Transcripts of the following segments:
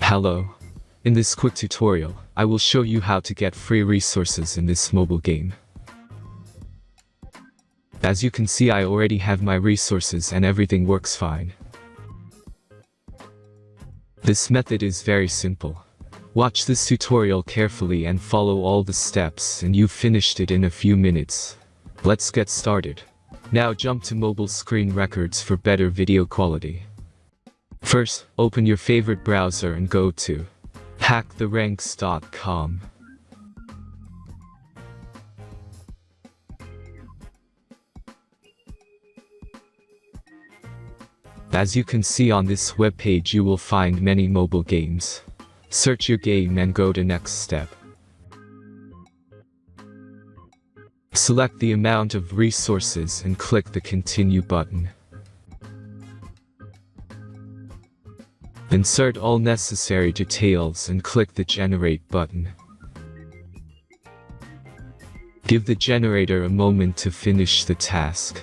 Hello. In this quick tutorial, I will show you how to get free resources in this mobile game. As you can see, I already have my resources and everything works fine. This method is very simple. Watch this tutorial carefully and follow all the steps and you've finished it in a few minutes. Let's get started. Now jump to mobile screen records for better video quality. First, open your favorite browser and go to hacktheranks.com. As you can see on this webpage, you will find many mobile games. Search your game and go to next step. Select the amount of resources and click the continue button. Insert all necessary details and click the generate button. Give the generator a moment to finish the task.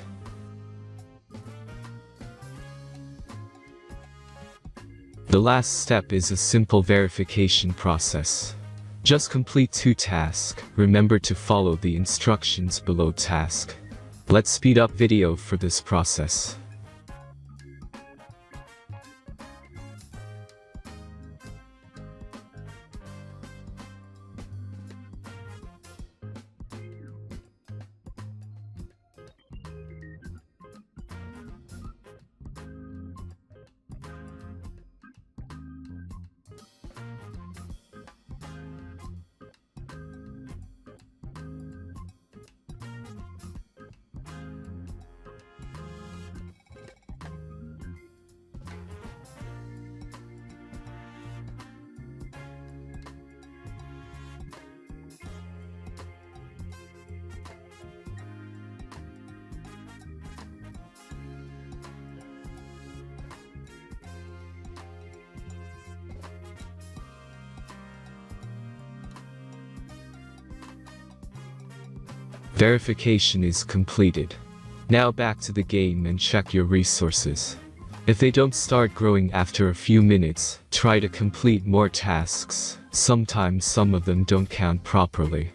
The last step is a simple verification process. Just complete 2 tasks. Remember to follow the instructions below task. Let's speed up video for this process. Verification is completed. Now back to the game and check your resources. If they don't start growing after a few minutes, try to complete more tasks. Sometimes some of them don't count properly.